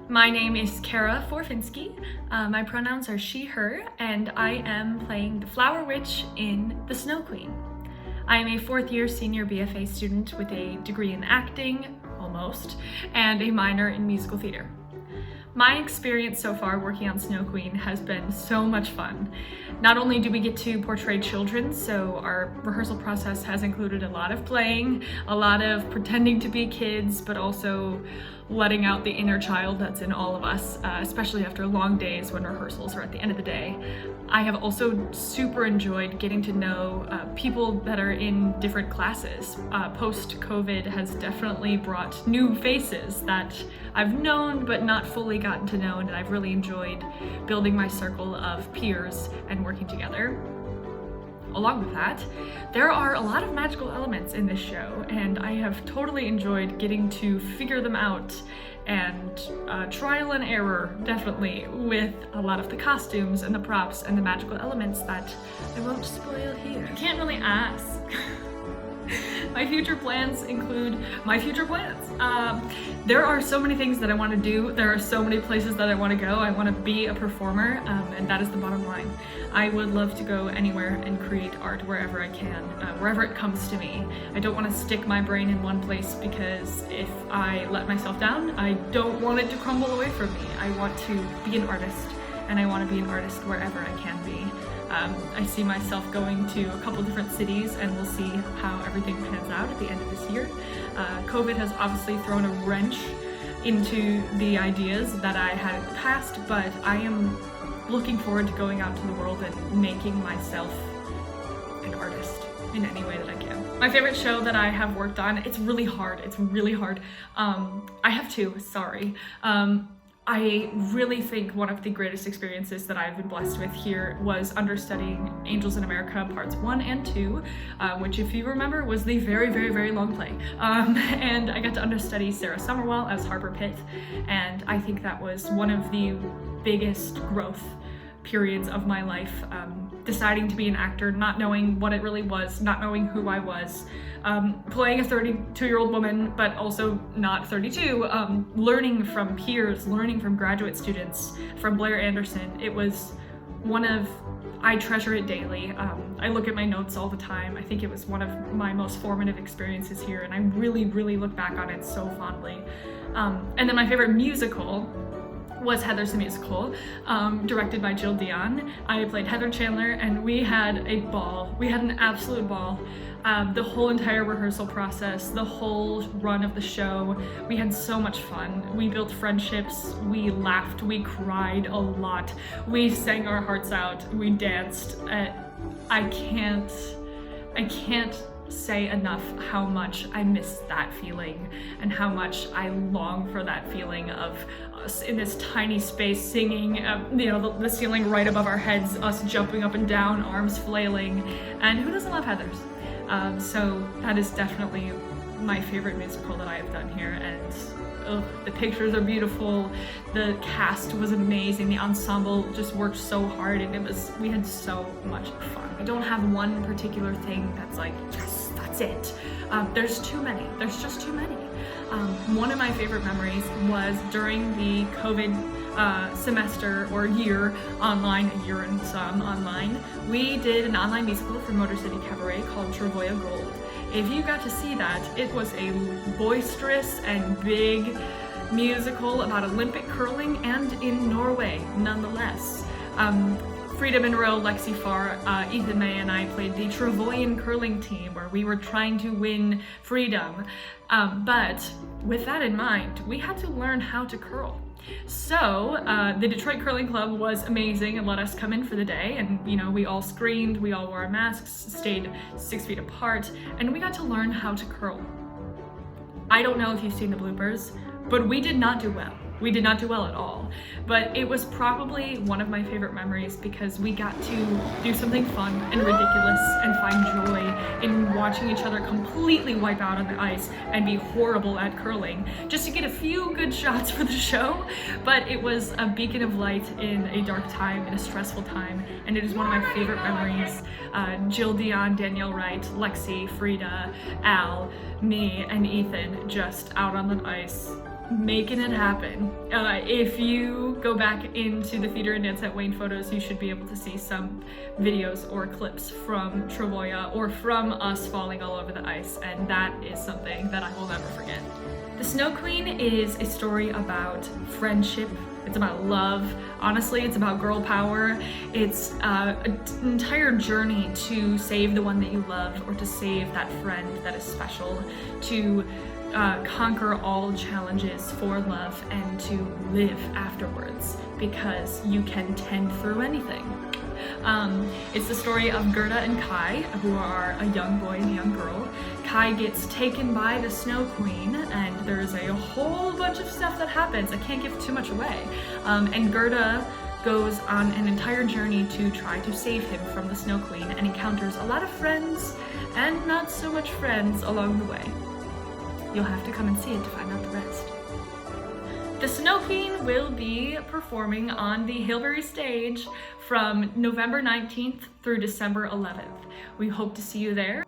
my name is Cara Forfinski. My pronouns are she, her, and I am playing the Flower Witch in The Snow Queen. I am a fourth year senior BFA student with a degree in acting, almost, and a minor in musical theater. My experience so far working on Snow Queen has been so much fun. Not only do we get to portray children, so our rehearsal process has included a lot of playing, a lot of pretending to be kids, but also letting out the inner child that's in all of us, especially after long days when rehearsals are at the end of the day. I have also super enjoyed getting to know people that are in different classes. Post-COVID has definitely brought new faces that I've known but not fully gotten to know, and I've really enjoyed building my circle of peers and working together. Along with that, there are a lot of magical elements in this show, and I have totally enjoyed getting to figure them out and trial and error, definitely, with a lot of the costumes and the props and the magical elements that I won't spoil here. I can't really ask. My future plans include my future plans. There are so many things that I want to do. There are so many places that I want to go. I want to be a performer, and that is the bottom line. I would love to go anywhere and create art wherever I can, wherever it comes to me. I don't want to stick my brain in one place, because if I let myself down, I don't want it to crumble away from me. I want to be an artist, and I want to be an artist wherever I can be. I see myself going to a couple different cities, and we'll see how everything pans out at the end of this year. COVID has obviously thrown a wrench into the ideas that I had in the past, but I am looking forward to going out to the world and making myself an artist in any way that I can. My favorite show that I have worked on, it's really hard. I have two, sorry. I really think one of the greatest experiences that I've been blessed with here was understudying Angels in America Parts 1 and 2, which, if you remember, was the very long play. And I got to understudy Sarah Summerwell as Harper Pitt, and I think that was one of the biggest growth periods of my life, deciding to be an actor, not knowing what it really was, not knowing who I was, playing a 32-year-old woman, but also not 32, learning from peers, learning from graduate students, from Blair Anderson. It was I treasure it daily. I look at my notes all the time. I think it was one of my most formative experiences here, and I really look back on it so fondly. And then my favorite musical was Heather's the Musical, directed by Jill Dion. I played Heather Chandler, and we had a ball. We had an absolute ball. The whole entire rehearsal process, the whole run of the show, we had so much fun. We built friendships, we laughed, we cried a lot, we sang our hearts out, we danced. I can't say enough how much I miss that feeling, and how much I long for that feeling of us in this tiny space singing, the ceiling right above our heads, us jumping up and down, arms flailing, and who doesn't love Heathers? So that is definitely my favorite musical that I have done here, and the pictures are beautiful, the cast was amazing, the ensemble just worked so hard, and we had so much fun. I don't have one particular thing that's like, yes, that's it. There's just too many. One of my favorite memories was during the COVID semester or year online, a year and some online, we did an online musical for Motor City Cabaret called Travoya Gold. If you got to see that, it was a boisterous and big musical about Olympic curling, and in Norway, nonetheless. Frida Monroe, Lexi Farr, Ethan May, and I played the Travoyan curling team, where we were trying to win freedom. But with that in mind, we had to learn how to curl. So the Detroit Curling Club was amazing and let us come in for the day, and we all screened, we all wore our masks, stayed 6 feet apart, and we got to learn how to curl. I don't know if you've seen the bloopers, but we did not do well. We did not do well at all, but it was probably one of my favorite memories, because we got to do something fun and ridiculous and find joy in watching each other completely wipe out on the ice and be horrible at curling, just to get a few good shots for the show. But it was a beacon of light in a dark time, in a stressful time, and it is one of my favorite memories. Jill Dion, Danielle Wright, Lexi, Frida, Al, me, and Ethan just out on the ice making it happen. If you go back into the Theater and Dance at Wayne photos, you should be able to see some videos or clips from Travoya or from us falling all over the ice, and that is something that I will never forget. The Snow Queen is a story about friendship. It's about love. Honestly, it's about girl power. It's an entire journey to save the one that you love, or to save that friend that is special, to conquer all challenges for love, and to live afterwards, because you can tend through anything. It's the story of Gerda and Kai, who are a young boy and a young girl. Kai gets taken by the Snow Queen, and there's a whole bunch of stuff that happens. I can't give too much away. And Gerda goes on an entire journey to try to save him from the Snow Queen, and encounters a lot of friends and not so much friends along the way. You'll have to come and see it to find out the rest. The Snow Queen will be performing on the Hilbury stage from November 19th through December 11th. We hope to see you there.